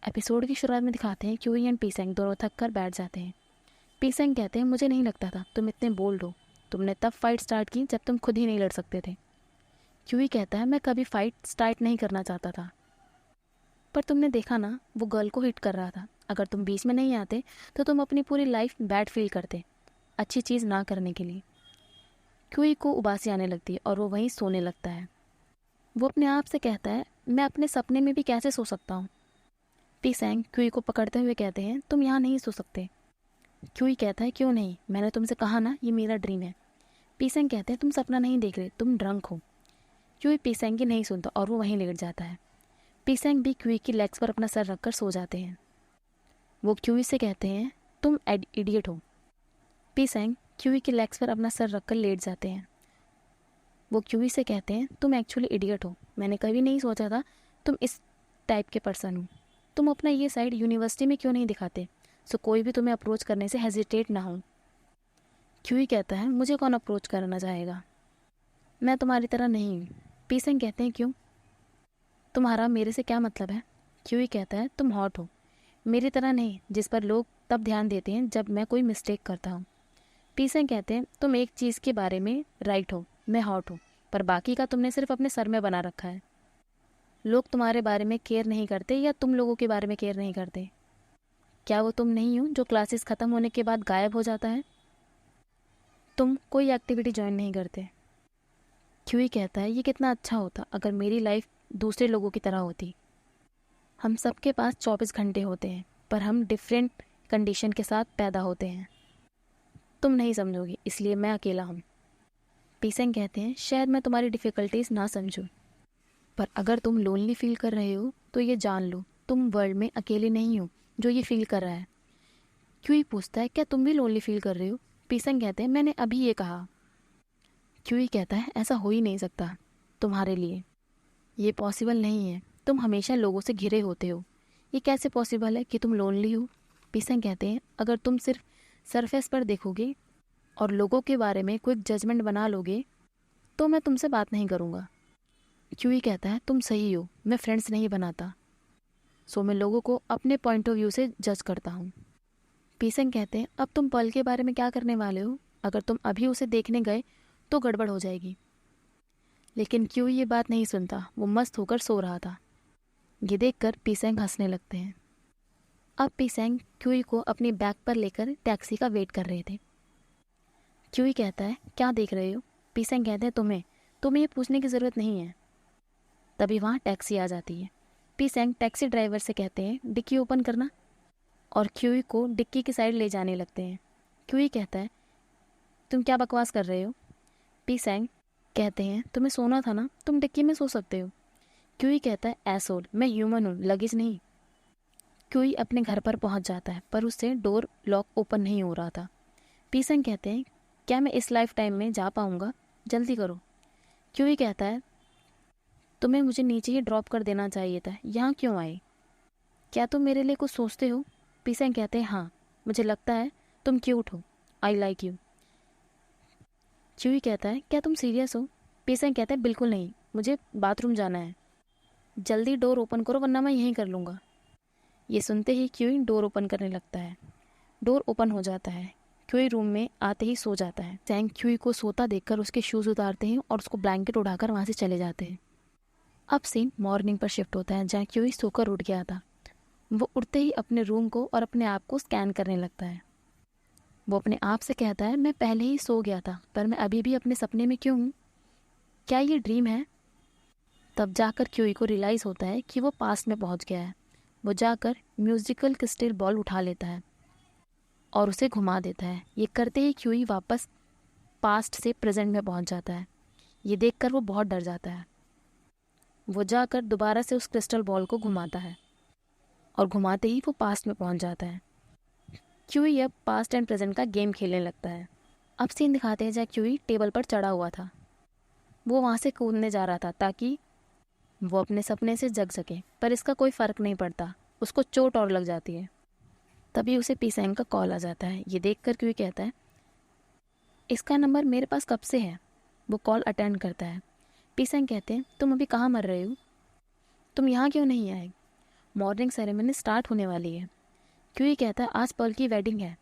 Episode की शुरुआत में दिखाते हैं क्यूई एंड पीसेंग दोनों थक कर बैठ जाते हैं। पीसेंग कहते हैं मुझे नहीं लगता था तुम इतने बोल्ड हो, तुमने तब फाइट स्टार्ट की जब तुम खुद ही नहीं लड़ सकते थे। क्यूई कहता है मैं कभी फाइट स्टार्ट नहीं करना चाहता था, पर तुमने देखा ना वो गर्ल को हिट कर रहा था। अगर तुम बीच में नहीं आते तो तुम अपनी पूरी लाइफ बैड फील करते, अच्छी चीज़ ना करने के लिए। क्यूई को उबासी आने लगती है और वो वहीं सोने लगता है। वो अपने आप से कहता है मैं अपने सपने में भी कैसे सो सकता हूँ। पीसेंग क्यूई को पकड़ते हुए कहते हैं तुम यहाँ नहीं सो सकते। क्यूई कहता है क्यों नहीं, मैंने तुमसे कहा ना ये मेरा ड्रीम है। पीसेंग कहते हैं तुम सपना नहीं देख रहे, तुम ड्रंक हो। क्यूई पीसेंग की नहीं सुनता और वो वहीं लेट जाता है। पीसेंग भी क्यूई की लेग्स पर अपना सर रखकर सो जाते हैं। वो क्यूई से कहते हैं तुम इडियट हो। पीसेंग क्यूई की लेग्स पर अपना सर रखकर लेट जाते हैं। वो क्यूई से कहते हैं तुम एक्चुअली इडियट हो, मैंने कभी नहीं सोचा था तुम इस टाइप के पर्सन हो। तुम अपना ये साइड यूनिवर्सिटी में क्यों नहीं दिखाते, सो कोई भी तुम्हें अप्रोच करने से हेजिटेट ना हो। क्यूई कहता है मुझे कौन अप्रोच करना चाहेगा, मैं तुम्हारी तरह नहीं हूँ। पीसेंग कहते हैं क्यों, तुम्हारा मेरे से क्या मतलब है। क्यूई कहता है तुम हॉट हो, मेरी तरह नहीं जिस पर लोग तब ध्यान देते हैं जब मैं कोई मिस्टेक करता हूँ। पीसेंग कहते हैं तुम एक चीज़ के बारे में राइट हो, मैं हॉट हूँ, पर बाकी का तुमने सिर्फ अपने सर में बना रखा है। लोग तुम्हारे बारे में केयर नहीं करते या तुम लोगों के बारे में केयर नहीं करते। क्या वो तुम नहीं हो जो क्लासेस ख़त्म होने के बाद गायब हो जाता है। तुम कोई एक्टिविटी ज्वाइन नहीं करते। क्यूई कहता है ये कितना अच्छा होता अगर मेरी लाइफ दूसरे लोगों की तरह होती। हम सबके पास 24 घंटे होते हैं, पर हम डिफरेंट कंडीशन के साथ पैदा होते हैं। तुम नहीं समझोगी इसलिए मैं अकेला हूँ। पीसेंग कहते हैं शायद मैं तुम्हारी डिफ़िकल्टीज ना समझूं, पर अगर तुम लोनली फील कर रहे हो तो ये जान लो तुम वर्ल्ड में अकेले नहीं हो जो ये फील कर रहा है। क्यूई पूछता है क्या तुम भी लोनली फील कर रहे हो। पीसेंग कहते हैं मैंने अभी ये कहा। क्यूई कहता है ऐसा हो ही नहीं सकता तुम्हारे लिए, ये पॉसिबल नहीं है, तुम हमेशा लोगों से घिरे होते हो, ये कैसे पॉसिबल है कि तुम लोनली हो। पीसेंग कहते हैं अगर तुम सिर्फ सरफेस पर देखोगे और लोगों के बारे में क्विक जजमेंट बना लोगे तो मैं तुमसे बात नहीं करूँगा। क्यूई कहता है तुम सही हो, मैं फ्रेंड्स नहीं बनाता, सो मैं लोगों को अपने पॉइंट ऑफ व्यू से जज करता हूँ। पीसेंग कहते हैं अब तुम पल के बारे में क्या करने वाले हो, अगर तुम अभी उसे देखने गए तो गड़बड़ हो जाएगी। लेकिन क्यूई ये बात नहीं सुनता, वो मस्त होकर सो रहा था। ये देखकर पीसेंग हंसने लगते हैं। अब पीसेंग क्यूई को अपनी बैग पर लेकर टैक्सी का वेट कर रहे थे। क्यूई कहता है क्या देख रहे हो। पीसेंग कहते हैं तुम्हें ये पूछने की ज़रूरत नहीं है। तभी वहाँ टैक्सी आ जाती है। पीसेंग टैक्सी ड्राइवर से कहते हैं डिक्की ओपन करना, और क्यूई को डिक्की की साइड ले जाने लगते हैं। क्यूई कहता है तुम क्या बकवास कर रहे हो। पीसेंग कहते हैं तुम्हें सोना था ना, तुम डिक्की में सो सकते हो। क्यूई कहता है एसोल, मैं ह्यूमन हूँ, लगेज नहीं। क्यूई अपने घर पर पहुँच जाता है पर उससे डोर लॉक ओपन नहीं हो रहा था। पीसेंग कहते हैं क्या मैं इस लाइफ टाइम में जा पाऊँगा, जल्दी करो। क्यूई कहता है तुम्हें मुझे नीचे ही ड्रॉप कर देना चाहिए था, यहाँ क्यों आए, क्या तुम मेरे लिए कुछ सोचते हो। पीसेंग कहते हैं हाँ, मुझे लगता है तुम क्यूट हो, आई लाइक यू। क्यूई कहता है क्या तुम सीरियस हो। पीसेंग कहते हैं बिल्कुल नहीं, मुझे बाथरूम जाना है, जल्दी डोर ओपन करो वरना मैं यहीं कर लूँगा। ये सुनते ही क्यूई डोर ओपन करने लगता है। डोर ओपन हो जाता है। क्यूई रूम में आते ही सो जाता है। सैंग क्यूई को सोता देखकर उसके शूज़ उतारते हैं और उसको ब्लैंकेट उड़ाकर वहाँ से चले जाते हैं। अब सीन मॉर्निंग पर शिफ्ट होता है जहाँ क्यूई सोकर उठ गया था। वो उठते ही अपने रूम को और अपने आप को स्कैन करने लगता है। वो अपने आप से कहता है मैं पहले ही सो गया था, पर मैं अभी भी अपने सपने में क्यों हूँ, क्या ये ड्रीम है। तब जाकर क्यूई को रियलाइज़ होता है कि वो पास्ट में पहुँच गया है। वो जाकर म्यूजिकल क्रिस्टल बॉल उठा लेता है और उसे घुमा देता है। ये करते ही क्यूई वापस पास्ट से प्रेजेंट में पहुँच जाता है। ये देखकर वो बहुत डर जाता है। वो जाकर दोबारा से उस क्रिस्टल बॉल को घुमाता है और घुमाते ही वो पास्ट में पहुँच जाता है। क्यूई अब पास्ट एंड प्रेजेंट का गेम खेलने लगता है। अब सीन दिखाते हैं जहाँ क्यूई टेबल पर चढ़ा हुआ था। वो वहाँ से कूदने जा रहा था ताकि वो अपने सपने से जग सके, पर इसका कोई फ़र्क नहीं पड़ता, उसको चोट और लग जाती है। तभी उसे पीसेंग का कॉल आ जाता है। ये देखकर क्यूई कहता है इसका नंबर मेरे पास कब से है। वो कॉल अटेंड करता है। पीसेंग कहते हैं तुम अभी कहाँ मर रहे हो, तुम यहाँ क्यों नहीं आए। मॉर्निंग सेरेमनी स्टार्ट होने वाली है। क्यूई कहता है आज पर्ल की वेडिंग है,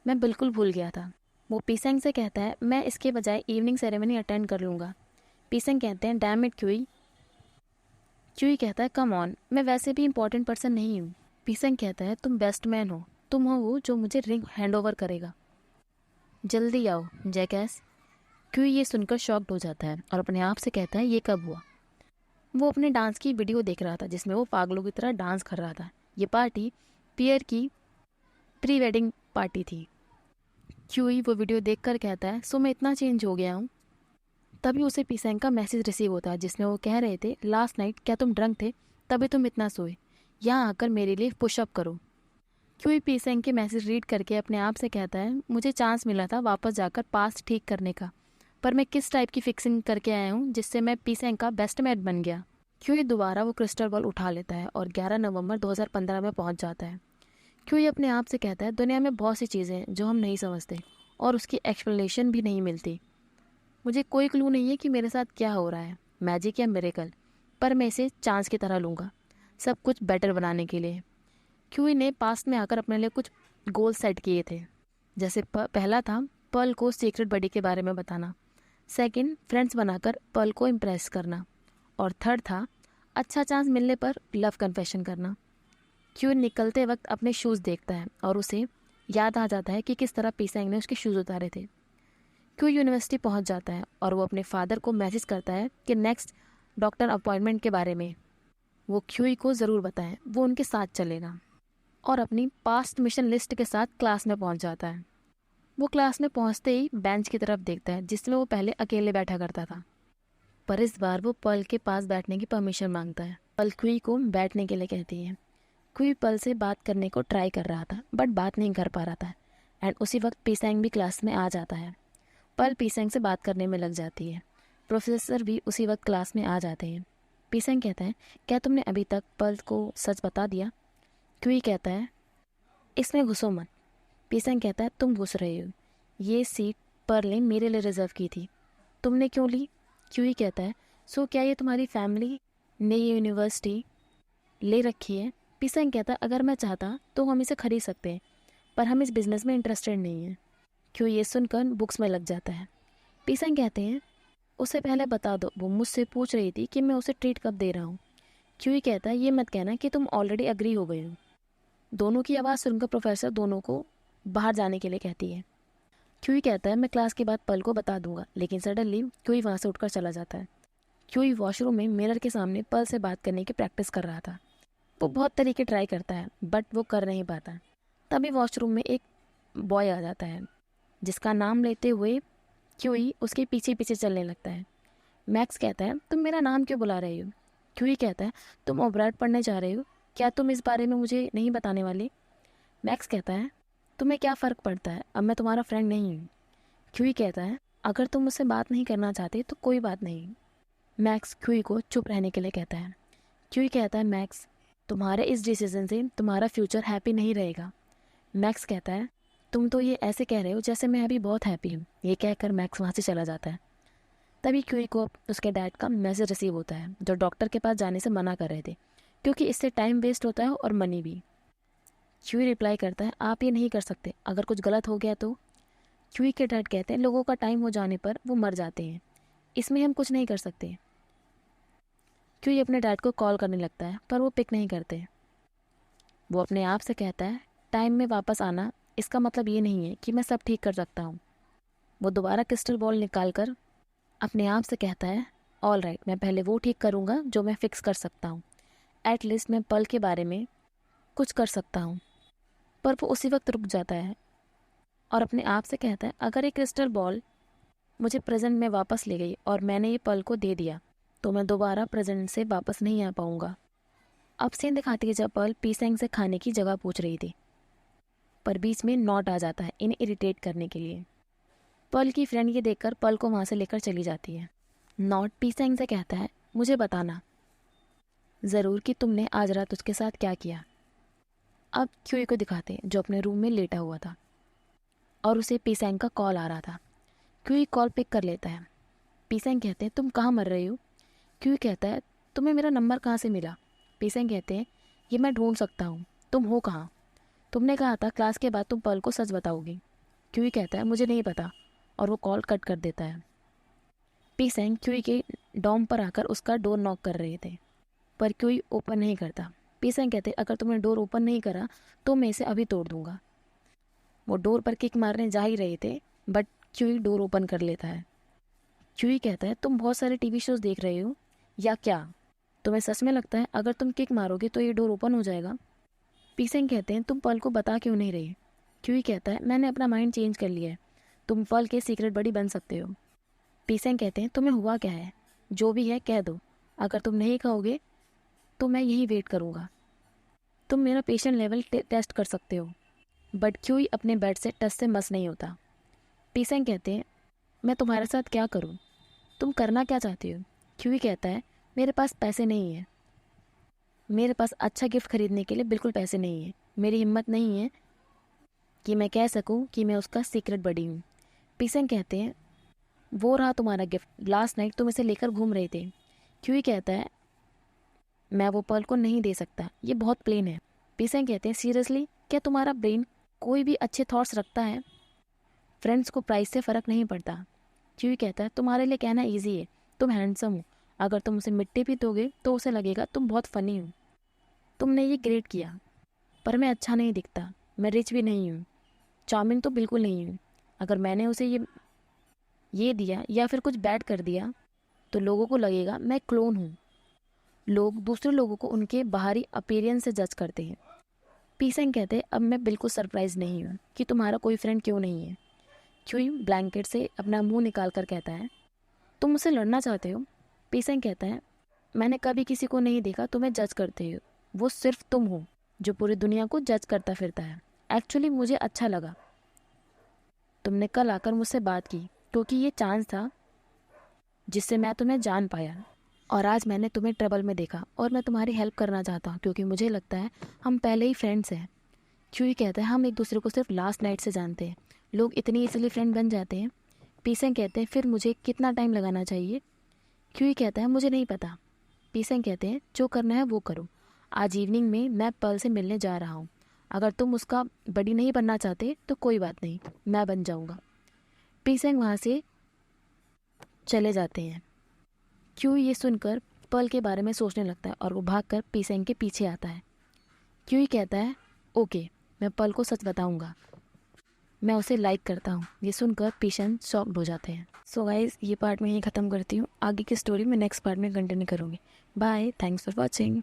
मैं बिल्कुल भूल गया था। वो पीसेंग से कहता है मैं इसके बजाय इवनिंग सेरेमनी अटेंड कर लूँगा। पीसेंग कहते हैं डैम इट क्यूई। क्यूई कहता है कम ऑन, मैं वैसे भी इम्पोर्टेंट पर्सन नहीं हूँ। पीसेंग कहता है तुम बेस्ट मैन हो, तुम हो वो जो मुझे रिंग हैंड ओवर करेगा, जल्दी आओ जैकैस। क्यूई ये सुनकर शॉक्ड हो जाता है और अपने आप से कहता है ये कब हुआ। वो अपने डांस की वीडियो देख रहा था जिसमें वो पागलों की तरह डांस कर रहा था। ये पार्टी पियर की प्री वेडिंग पार्टी थी। क्यूई वो वीडियो देखकर कहता है सो मैं इतना चेंज हो गया हूँ। तभी उसे पीसेंग का मैसेज रिसीव होता है जिसमें वो कह रहे थे लास्ट नाइट क्या तुम ड्रंक थे, तभी तुम इतना सोए, यहाँ आकर मेरे लिए पुशअप करो। क्यूई पीसेंग के मैसेज रीड करके अपने आप से कहता है मुझे चांस मिला था वापस जाकर पास्ट ठीक करने का, पर मैं किस टाइप की फिक्सिंग करके आया हूँ जिससे मैं पीसेंग का बेस्ट मैन बन गया। क्यूई दोबारा वो क्रिस्टल बॉल उठा लेता है और 11 नवंबर 2015 में पहुंच जाता है। क्यूई अपने आप से कहता है दुनिया में बहुत सी चीज़ें हैं जो हम नहीं समझते और उसकी एक्सप्लेनेशन भी नहीं मिलती। मुझे कोई क्लू नहीं है कि मेरे साथ क्या हो रहा है, मैजिक या मिरेकल, पर मैं इसे चांस की तरह लूँगा, सब कुछ बेटर बनाने के लिए। क्यूई ने पास्ट में आकर अपने लिए कुछ गोल सेट किए थे, जैसे पहला था पर्ल को सीक्रेट बडी के बारे में बताना, सेकंड फ्रेंड्स बनाकर पर्ल को इम्प्रेस करना, और थर्ड था अच्छा चांस मिलने पर लव कन्फेशन करना। क्यूई निकलते वक्त अपने शूज़ देखता है और उसे याद आ जाता है कि किस तरह पीसेंग ने उसके शूज़ उतारे थे। क्यूई यूनिवर्सिटी पहुंच जाता है और वो अपने फादर को मैसेज करता है कि नेक्स्ट डॉक्टर अपॉइंटमेंट के बारे में वो क्यूई को ज़रूर बताएं, वो उनके साथ चलेगा, और अपनी पास्ट मिशन लिस्ट के साथ क्लास में पहुंच जाता है। वो क्लास में पहुंचते ही बेंच की तरफ देखता है जिसमें वो पहले अकेले बैठा करता था, पर इस बार वो पर्ल के पास बैठने की परमिशन मांगता है। पर्ल क्यूई को बैठने के लिए कहती है। क्यूई पर्ल से बात करने को ट्राई कर रहा था बट बात नहीं कर पा रहा था, एंड उसी वक्त पीसेंग भी क्लास में आ जाता है। पर्ल पीसेंग से बात करने में लग जाती है। प्रोफेसर भी उसी वक्त क्लास में आ जाते हैं। पीसेंग कहता है क्या तुमने अभी तक पर्ल को सच बता दिया? क्यूई कहता है इसमें घुसो मत। पीसेंग कहता है तुम घुस रहे हो, ये सीट पर्ल ने मेरे लिए रिजर्व की थी, तुमने क्यों ली? क्यूई कहता है सो क्या ये तुम्हारी फैमिली ने ये यूनिवर्सिटी ले रखी है? पीसेंग कहता है अगर मैं चाहता तो हम इसे खरीद सकते हैं, पर हम इस बिज़नेस में इंटरेस्टेड नहीं हैं। क्यों ये सुनकर बुक्स में लग जाता है। पीसेंग कहते हैं उसे पहले बता दो, वो मुझसे पूछ रही थी कि मैं उसे ट्रीट कब दे रहा हूँ। क्यूई कहता है ये मत कहना कि तुम ऑलरेडी अग्री हो गए हो। दोनों की आवाज़ सुनकर प्रोफेसर दोनों को बाहर जाने के लिए कहती है। क्यूई कहता है मैं क्लास के बाद पर्ल को बता दूंगा, लेकिन सडनली क्यूई वहाँ से उठकर चला जाता है। क्यूई वॉशरूम में मिरर के सामने पर्ल से बात करने की प्रैक्टिस कर रहा था। वो बहुत तरीके ट्राई करता है बट वो कर नहीं पाता। तभी वॉशरूम में एक बॉय आ जाता है जिसका नाम लेते हुए क्यूई उसके पीछे पीछे चलने लगता है। मैक्स कहता है तुम मेरा नाम क्यों बुला रहे हो? क्यूई कहता है तुम ओब्राइट पढ़ने जा रहे हो, क्या तुम इस बारे में मुझे नहीं बताने वाले? मैक्स कहता है तुम्हें क्या फ़र्क पड़ता है, अब मैं तुम्हारा फ्रेंड नहीं हूँ। क्यूई कहता है अगर तुम मुझसे बात नहीं करना चाहते तो कोई बात नहीं। मैक्स क्यूई को चुप रहने के लिए कहता है। क्यूई कहता है मैक्स तुम्हारे इस डिसीजन से तुम्हारा फ्यूचर हैप्पी नहीं रहेगा। मैक्स कहता है तुम तो ये ऐसे कह रहे हो जैसे मैं अभी बहुत हैप्पी हूँ। ये कहकर मैक्स वहाँ से चला जाता है। तभी क्यूई को उसके डैड का मैसेज रिसीव होता है जो डॉक्टर के पास जाने से मना कर रहे थे क्योंकि इससे टाइम वेस्ट होता है और मनी भी। क्यूई रिप्लाई करता है आप ये नहीं कर सकते, अगर कुछ गलत हो गया तो। क्यूई के डैड कहते हैं लोगों का टाइम हो जाने पर वो मर जाते हैं, इसमें हम कुछ नहीं कर सकते। क्यूई अपने डैड को कॉल करने लगता है पर वो पिक नहीं करते। वो अपने आप से कहता है टाइम में वापस आना इसका मतलब ये नहीं है कि मैं सब ठीक कर सकता हूँ। वो दोबारा क्रिस्टल बॉल निकाल कर अपने आप से कहता है ऑल राइट, मैं पहले वो ठीक करूँगा जो मैं फिक्स कर सकता हूँ, एटलीस्ट मैं पर्ल के बारे में कुछ कर सकता हूँ। पर वो उसी वक्त रुक जाता है और अपने आप से कहता है अगर ये क्रिस्टल बॉल मुझे प्रेजेंट में वापस ले गई और मैंने ये पर्ल को दे दिया तो मैं दोबारा प्रेजेंट से वापस नहीं आ पाऊँगा। अब सीन दिखाती है जब पर्ल पीसेंग से खाने की जगह पूछ रही थी, पर बीच में नॉट आ जाता है इन्हें इरिटेट करने के लिए। पर्ल की फ्रेंड ये देखकर पर्ल को वहाँ से लेकर चली जाती है। नॉट पीसेंग से कहता है मुझे बताना ज़रूर कि तुमने आज रात उसके साथ क्या किया। अब क्यूई को दिखाते हैं जो अपने रूम में लेटा हुआ था और उसे पीसेंग का कॉल आ रहा था। क्यूई कॉल पिक कर लेता है। पीसेंग कहते हैं तुम कहाँ मर रही हो? क्यूई कहता है तुम्हें मेरा नंबर कहाँ से मिला? पीसेंग कहते हैं ये मैं ढूंढ सकता हूँ, तुम हो कहाँ? तुमने कहा था क्लास के बाद तुम पर्ल को सच बताओगी। क्यूई कहता है मुझे नहीं पता, और वो कॉल कट कर देता है। पी सेंग क्यूई के डॉम पर आकर उसका डोर नॉक कर रहे थे, पर क्यूई ओपन नहीं करता। पी सेंग कहते अगर तुमने डोर ओपन नहीं करा तो मैं इसे अभी तोड़ दूंगा। वो डोर पर किक मारने जा ही रहे थे, बट क्यूई डोर ओपन कर लेता है। क्यूई कहता है तुम बहुत सारे टीवी शोज देख रहे हो या क्या? तुम्हें सच में लगता है अगर तुम किक मारोगे तो ये डोर ओपन हो जाएगा? पी सेंग कहते हैं तुम पर्ल को बता क्यों नहीं रही? क्यूई कहता है मैंने अपना माइंड चेंज कर लिया है, तुम पर्ल के सीक्रेट बडी बन सकते हो। पी सेंग कहते हैं तुम्हें हुआ क्या है? जो भी है कह दो, अगर तुम नहीं कहोगे तो मैं यही वेट करूँगा। तुम मेरा पेशेंट लेवल टेस्ट कर सकते हो। बट क्यूई अपने बेड से टस से मस नहीं होता। पी सेंग कहते हैं मैं तुम्हारे साथ क्या करूँ? तुम करना क्या चाहती हो? क्यूई कहता है मेरे पास पैसे नहीं है, मेरे पास अच्छा गिफ्ट खरीदने के लिए बिल्कुल पैसे नहीं है। मेरी हिम्मत नहीं है कि मैं कह सकूं कि मैं उसका सीक्रेट बडी हूँ। पी सेंग कहते हैं वो रहा तुम्हारा गिफ्ट, लास्ट नाइट तुम इसे लेकर घूम रहे थे। क्यूई कहता है मैं वो पर्ल को नहीं दे सकता, ये बहुत प्लेन है। पी सेंग कहते हैं सीरियसली, क्या तुम्हारा ब्रेन कोई भी अच्छे थॉट्स रखता है? फ्रेंड्स को प्राइस से फ़र्क नहीं पड़ता। क्यूई कहता है तुम्हारे लिए कहना ईजी है, तुम हैंडसम हो, अगर तुम उसे मिट्टी भी दोगे तो उसे लगेगा तुम बहुत फ़नी हो। तुमने ये ग्रेट किया, पर मैं अच्छा नहीं दिखता, मैं रिच भी नहीं हूँ, चार्मिंग तो बिल्कुल नहीं हूँ। अगर मैंने उसे ये दिया या फिर कुछ बैड कर दिया तो लोगों को लगेगा मैं क्लोन हूँ। लोग दूसरे लोगों को उनके बाहरी अपीयरेंस से जज करते हैं। पी सेंग कहते हैं अब मैं बिल्कुल सरप्राइज नहीं हूँ कि तुम्हारा कोई फ्रेंड क्यों नहीं है। क्यूई ब्लैंकेट से अपना मुंह निकाल कर कहता है तुम मुझसे लड़ना चाहते हो? पी सेंग कहता है मैंने कभी किसी को नहीं देखा तुम्हें जज करते हो, वो सिर्फ तुम हो जो पूरी दुनिया को जज करता फिरता है। एक्चुअली मुझे अच्छा लगा तुमने कल आकर मुझसे बात की, क्योंकि ये चांस था जिससे मैं तुम्हें जान पाया, और आज मैंने तुम्हें ट्रबल में देखा और मैं तुम्हारी हेल्प करना चाहता हूँ क्योंकि मुझे लगता है हम पहले ही फ्रेंड्स हैं। क्यूई कहता है हम एक दूसरे को सिर्फ लास्ट नाइट से जानते हैं, लोग इतनी इजीली फ्रेंड बन जाते हैं। पी सेंग कहते हैं फिर मुझे कितना टाइम लगाना चाहिए? क्यूई कहता है मुझे नहीं पता। पी सेंग कहते हैं जो करना है वो करो, आज इवनिंग में मैं पर्ल से मिलने जा रहा हूँ, अगर तुम उसका बड़ी नहीं बनना चाहते तो कोई बात नहीं, मैं बन जाऊँगा। पी सेंग वहाँ से चले जाते हैं। क्यूई ये सुनकर पर्ल के बारे में सोचने लगता है और वो भागकर पी सेंग के पीछे आता है। क्यूई कहता है ओके, मैं पर्ल को सच बताऊंगा, मैं उसे लाइक करता हूँ। ये सुनकर पेशेंट शॉक्ड हो जाते हैं। सो गाइज ये पार्ट में यहीं ख़त्म करती हूँ, आगे की स्टोरी में नेक्स्ट पार्ट में कंटिन्यू करूँगी। Bye, thanks for watching.